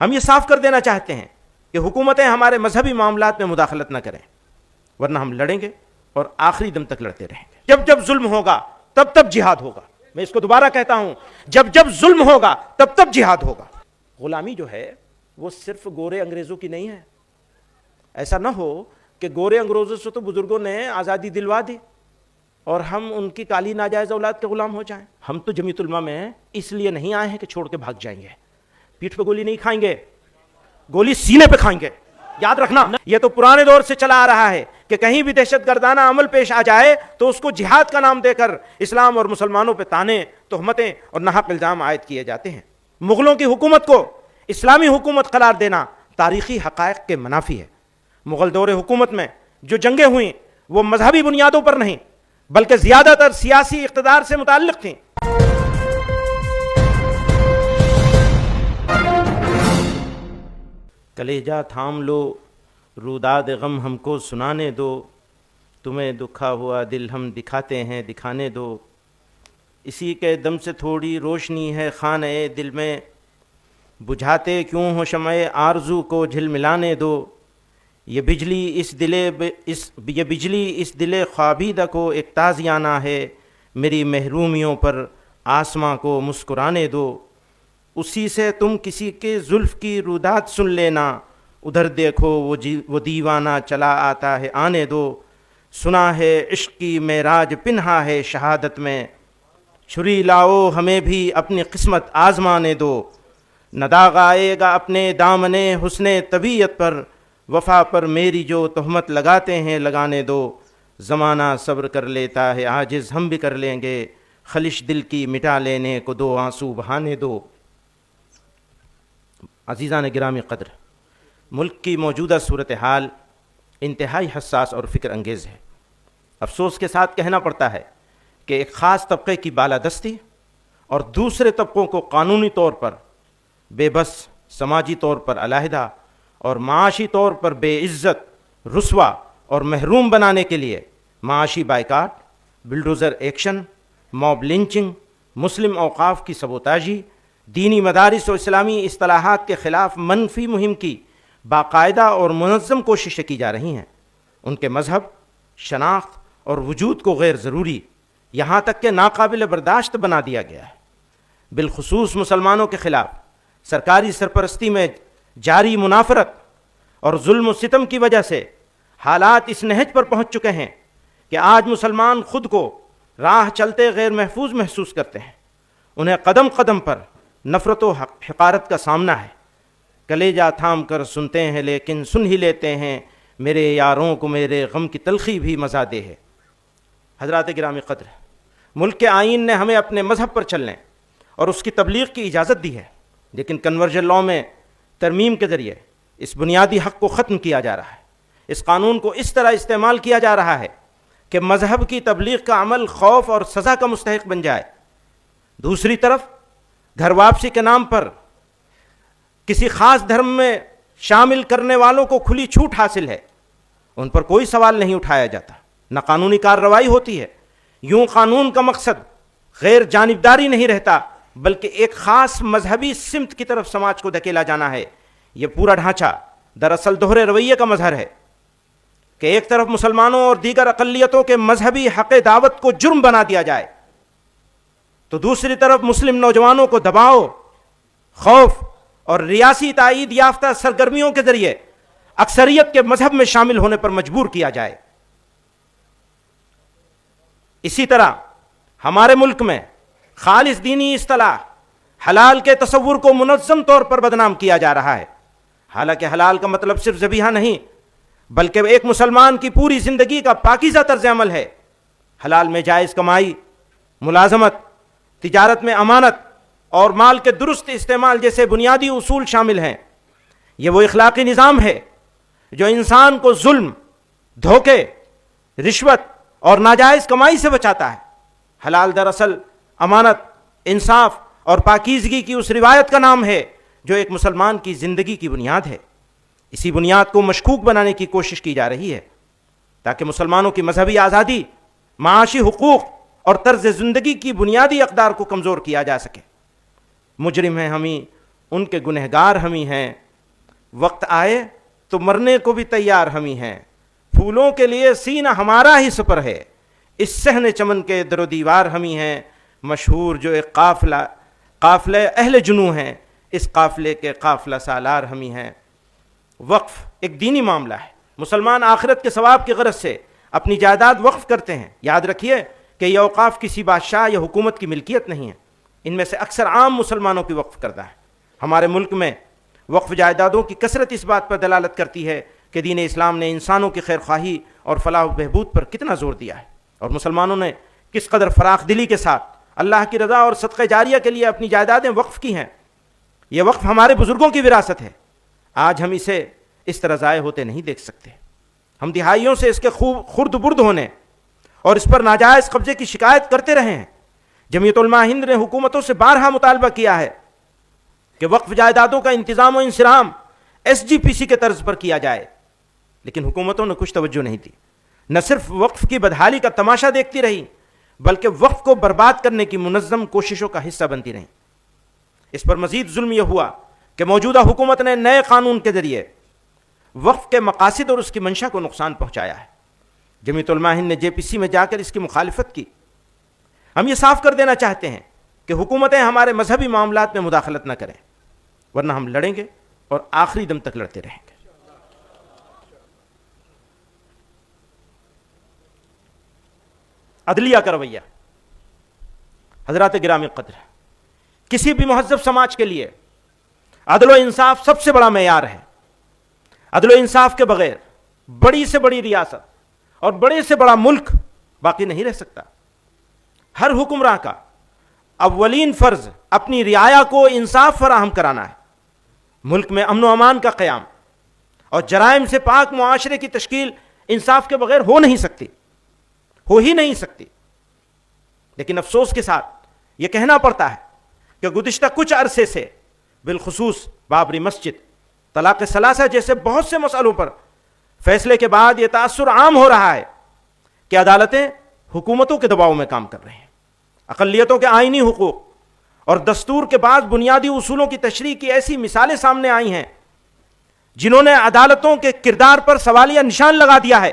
ہم یہ صاف کر دینا چاہتے ہیں کہ حکومتیں ہمارے مذہبی معاملات میں مداخلت نہ کریں، ورنہ ہم لڑیں گے اور آخری دم تک لڑتے رہیں گے۔ جب جب ظلم ہوگا تب تب جہاد ہوگا۔ میں اس کو دوبارہ کہتا ہوں، جب جب ظلم ہوگا تب تب جہاد ہوگا۔ غلامی جو ہے وہ صرف گورے انگریزوں کی نہیں ہے۔ ایسا نہ ہو کہ گورے انگریزوں سے تو بزرگوں نے آزادی دلوا دی اور ہم ان کی کالی ناجائز اولاد کے غلام ہو جائیں۔ ہم تو جمیعت علماء میں اس لیے نہیں آئے ہیں کہ چھوڑ کے بھاگ جائیں گے، پیٹھ پہ گولی نہیں کھائیں گے، گولی سینے پہ کھائیں گے۔ یاد رکھنا، یہ تو پرانے دور سے چلا آ رہا ہے کہ کہیں بھی دہشت گردانہ عمل پیش آ جائے تو اس کو جہاد کا نام دے کر اسلام اور مسلمانوں پہ تانے، تہمتیں اور ناحق الزام عائد کیے جاتے ہیں۔ مغلوں کی حکومت کو اسلامی حکومت قرار دینا تاریخی حقائق کے منافی ہے۔ مغل دور حکومت میں جو جنگیں ہوئیں وہ مذہبی بنیادوں پر نہیں بلکہ زیادہ تر سیاسی اقتدار سے متعلق تھیں۔ کلیجہ تھام لو، روداد غم ہم کو سنانے دو، تمہیں دکھا ہوا دل ہم دکھاتے ہیں دکھانے دو، اسی کے دم سے تھوڑی روشنی ہے خانہ دل میں، بجھاتے کیوں ہو شمع آرزو کو جھلملانے دو، یہ بجلی اس دل خوابیدہ کو ایک تازیانہ ہے، میری محرومیوں پر آسماں کو مسکرانے دو، اسی سے تم کسی کے زلف کی روداد سن لینا، ادھر دیکھو وہ دیوانہ چلا آتا ہے آنے دو، سنا ہے عشق کی معراج پنہا ہے شہادت میں، چھری لاؤ ہمیں بھی اپنی قسمت آزمانے دو، نہ داغ آئے گا اپنے دامن حسن طبیعت پر، وفا پر میری جو تہمت لگاتے ہیں لگانے دو، زمانہ صبر کر لیتا ہے عاجز ہم بھی کر لیں گے، خلش دل کی مٹا لینے کو دو آنسو بہانے دو۔ عزیزان گرامی قدر، ملک کی موجودہ صورتحال انتہائی حساس اور فکر انگیز ہے۔ افسوس کے ساتھ کہنا پڑتا ہے کہ ایک خاص طبقے کی بالادستی اور دوسرے طبقوں کو قانونی طور پر بے بس، سماجی طور پر علیحدہ اور معاشی طور پر بے عزت، رسوا اور محروم بنانے کے لیے معاشی boycott, bulldozer action, mob lynching, مسلم اوقاف کی سبوتاژی، دینی مدارس و اسلامی اصطلاحات کے خلاف منفی مہم کی باقاعدہ اور منظم کوششیں کی جا رہی ہیں۔ ان کے مذہب، شناخت اور وجود کو غیر ضروری، یہاں تک کہ ناقابل برداشت بنا دیا گیا ہے۔ بالخصوص مسلمانوں کے خلاف سرکاری سرپرستی میں جاری منافرت اور ظلم و ستم کی وجہ سے حالات اس نہج پر پہنچ چکے ہیں کہ آج مسلمان خود کو راہ چلتے غیر محفوظ محسوس کرتے ہیں۔ انہیں قدم قدم پر نفرت و حقارت کا سامنا ہے۔ کلیجہ تھام کر سنتے ہیں لیکن سن ہی لیتے ہیں، میرے یاروں کو میرے غم کی تلخی بھی مزہ دے ہے۔ حضرات گرامی قدر، ملک کے آئین نے ہمیں اپنے مذہب پر چلنے اور اس کی تبلیغ کی اجازت دی ہے، لیکن کنورژن لاء میں ترمیم کے ذریعے اس بنیادی حق کو ختم کیا جا رہا ہے۔ اس قانون کو اس طرح استعمال کیا جا رہا ہے کہ مذہب کی تبلیغ کا عمل خوف اور سزا کا مستحق بن جائے۔ دوسری طرف گھر واپسی کے نام پر کسی خاص دھرم میں شامل کرنے والوں کو کھلی چھوٹ حاصل ہے، ان پر کوئی سوال نہیں اٹھایا جاتا، نہ قانونی کارروائی ہوتی ہے۔ یوں قانون کا مقصد غیر جانبداری نہیں رہتا بلکہ ایک خاص مذہبی سمت کی طرف سماج کو دھکیلا جانا ہے۔ یہ پورا ڈھانچہ دراصل دوہرے رویے کا مظہر ہے کہ ایک طرف مسلمانوں اور دیگر اقلیتوں کے مذہبی حق دعوت کو جرم بنا دیا جائے تو دوسری طرف مسلم نوجوانوں کو دباؤ، خوف اور ریاسی تائید یافتہ سرگرمیوں کے ذریعے اکثریت کے مذہب میں شامل ہونے پر مجبور کیا جائے۔ اسی طرح ہمارے ملک میں خالص دینی اصطلاح حلال کے تصور کو منظم طور پر بدنام کیا جا رہا ہے۔ حالانکہ حلال کا مطلب صرف ذبیحہ نہیں بلکہ ایک مسلمان کی پوری زندگی کا پاکیزہ طرز عمل ہے۔ حلال میں جائز کمائی، ملازمت، تجارت میں امانت اور مال کے درست استعمال جیسے بنیادی اصول شامل ہیں۔ یہ وہ اخلاقی نظام ہے جو انسان کو ظلم، دھوکے، رشوت اور ناجائز کمائی سے بچاتا ہے۔ حلال دراصل امانت، انصاف اور پاکیزگی کی اس روایت کا نام ہے جو ایک مسلمان کی زندگی کی بنیاد ہے۔ اسی بنیاد کو مشکوک بنانے کی کوشش کی جا رہی ہے تاکہ مسلمانوں کی مذہبی آزادی، معاشی حقوق اور طرز زندگی کی بنیادی اقدار کو کمزور کیا جا سکے۔ مجرم ہیں ہمیں ان کے گنہگار ہم ہی ہیں، وقت آئے تو مرنے کو بھی تیار ہم ہی ہیں، پھولوں کے لیے سینہ ہمارا ہی سپر ہے، اس صحن چمن کے در و دیوار ہم ہی ہیں، مشہور جو ایک قافلہ اہل جنوں ہیں، اس قافلے کے قافلہ سالار ہم ہی ہیں۔ وقف ایک دینی معاملہ ہے، مسلمان آخرت کے ثواب کی غرض سے اپنی جائیداد وقف کرتے ہیں۔ یاد رکھیے کہ یہ اوقاف کسی بادشاہ یا حکومت کی ملکیت نہیں ہے، ان میں سے اکثر عام مسلمانوں کی وقف کردہ ہے۔ ہمارے ملک میں وقف جائیدادوں کی کثرت اس بات پر دلالت کرتی ہے کہ دین اسلام نے انسانوں کی خیر خواہی اور فلاح و بہبود پر کتنا زور دیا ہے، اور مسلمانوں نے کس قدر فراخ دلی کے ساتھ اللہ کی رضا اور صدقہ جاریہ کے لیے اپنی جائیدادیں وقف کی ہیں۔ یہ وقف ہمارے بزرگوں کی وراثت ہے، آج ہم اسے اس طرح ضائع ہوتے نہیں دیکھ سکتے۔ ہم دہائیوں سے اس کے خرد برد ہونے اور اس پر ناجائز قبضے کی شکایت کرتے رہے ہیں۔ جمعیت علماء ہند نے حکومتوں سے بارہا مطالبہ کیا ہے کہ وقف جائیدادوں کا انتظام و انصرام SGPC کے طرز پر کیا جائے، لیکن حکومتوں نے کچھ توجہ نہیں دی، نہ صرف وقف کی بدحالی کا تماشا دیکھتی رہی بلکہ وقف کو برباد کرنے کی منظم کوششوں کا حصہ بنتی رہیں۔ اس پر مزید ظلم یہ ہوا کہ موجودہ حکومت نے نئے قانون کے ذریعے وقف کے مقاصد اور اس کی منشا کو نقصان پہنچایا ہے۔ جمعیت علماء ہند نے JPC میں جا کر اس کی مخالفت کی۔ ہم یہ صاف کر دینا چاہتے ہیں کہ حکومتیں ہمارے مذہبی معاملات میں مداخلت نہ کریں، ورنہ ہم لڑیں گے اور آخری دم تک لڑتے رہیں گے۔ عدلیہ کا رویہ، حضرات گرامی قدر، کسی بھی مہذب سماج کے لیے عدل و انصاف سب سے بڑا معیار ہے۔ عدل و انصاف کے بغیر بڑی سے بڑی ریاست اور بڑے سے بڑا ملک باقی نہیں رہ سکتا۔ ہر حکمراں کا اولین فرض اپنی رعایا کو انصاف فراہم کرانا ہے۔ ملک میں امن و امان کا قیام اور جرائم سے پاک معاشرے کی تشکیل انصاف کے بغیر ہو نہیں سکتی، ہو ہی نہیں سکتی۔ لیکن افسوس کے ساتھ یہ کہنا پڑتا ہے کہ گزشتہ کچھ عرصے سے بالخصوص بابری مسجد، طلاق ثلاثہ جیسے بہت سے مسئلوں پر فیصلے کے بعد یہ تاثر عام ہو رہا ہے کہ عدالتیں حکومتوں کے دباؤ میں کام کر رہی ہیں۔ اقلیتوں کے آئینی حقوق اور دستور کے بعد بنیادی اصولوں کی تشریح کی ایسی مثالیں سامنے آئی ہیں جنہوں نے عدالتوں کے کردار پر سوالیہ نشان لگا دیا ہے۔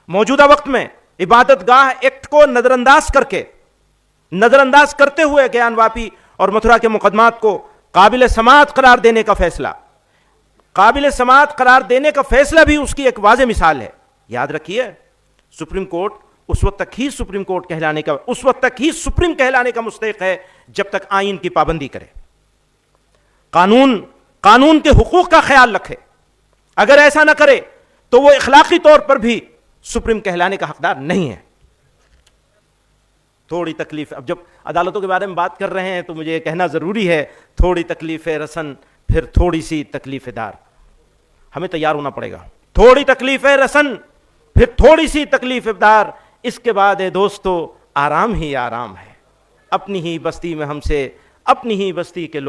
موجودہ وقت میں عبادت گاہ ایکٹ کو نظر انداز کرتے ہوئے گیان واپی اور متھرا کے مقدمات کو قابل سماعت قرار دینے کا فیصلہ بھی اس کی ایک واضح مثال ہے۔ یاد رکھیے، سپریم کورٹ اس وقت تک ہی سپریم کہلانے کا مستحق ہے جب تک آئین کی پابندی کرے، قانون کے حقوق کا خیال رکھے۔ اگر ایسا نہ کرے تو وہ اخلاقی طور پر بھی سپریم کہلانے کا حقدار نہیں ہے۔ تھوڑی تکلیف، اب جب عدالتوں کے بارے میں بات کر رہے ہیں تو مجھے یہ کہنا ضروری ہے، تھوڑی تکلیف رسن پھر تھوڑی سی تکلیف دار، ہمیں تیار ہونا پڑے گا۔ تھوڑی تکلیف رسن پھر تھوڑی سی تکلیف دار، اس کے بعد دوستو آرام ہی آرام ہے۔ اپنی ہی بستی میں ہم سے اپنی ہی بستی کے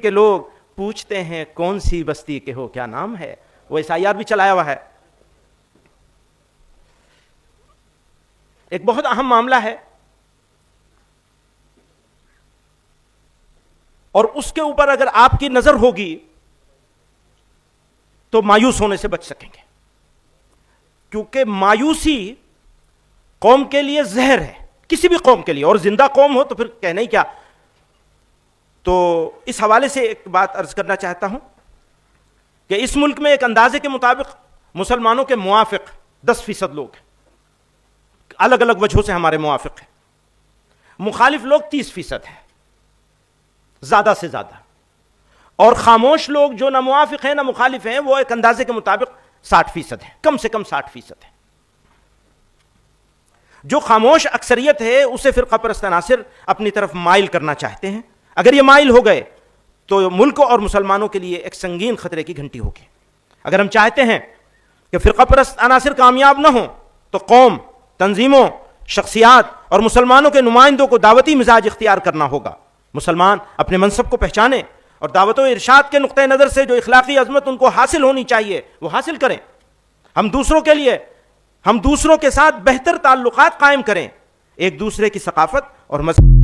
لوگ پوچھتے ہیں کون سی بستی کے ہو، کیا نام ہے۔ وہ SIR بھی چلایا ہوا ہے۔ ایک بہت اہم معاملہ ہے اور اس کے اوپر اگر آپ کی نظر ہوگی تو مایوس ہونے سے بچ سکیں گے، کیونکہ مایوسی قوم کے لیے زہر ہے، کسی بھی قوم کے لیے، اور زندہ قوم ہو تو پھر کہنا ہی کیا۔ تو اس حوالے سے ایک بات عرض کرنا چاہتا ہوں کہ اس ملک میں ایک اندازے کے مطابق مسلمانوں کے موافق 10% لوگ ہیں، الگ الگ وجہوں سے ہمارے موافق ہیں۔ مخالف لوگ 30% ہیں، زیادہ سے زیادہ، اور خاموش لوگ جو نہ موافق ہیں نہ مخالف ہیں وہ ایک اندازے کے مطابق 60% ہیں، کم سے کم 60% ہیں۔ جو خاموش اکثریت ہے اسے فرقہ پرست عناصر اپنی طرف مائل کرنا چاہتے ہیں۔ اگر یہ مائل ہو گئے تو ملک اور مسلمانوں کے لیے ایک سنگین خطرے کی گھنٹی ہوگی۔ اگر ہم چاہتے ہیں کہ فرقہ پرست عناصر کامیاب نہ ہوں تو قوم، تنظیموں، شخصیات اور مسلمانوں کے نمائندوں کو دعوتی مزاج اختیار کرنا ہوگا۔ مسلمان اپنے منصب کو پہچانیں اور دعوت و ارشاد کے نقطہ نظر سے جو اخلاقی عظمت ان کو حاصل ہونی چاہیے وہ حاصل کریں۔ ہم دوسروں کے ساتھ بہتر تعلقات قائم کریں، ایک دوسرے کی ثقافت اور مذہب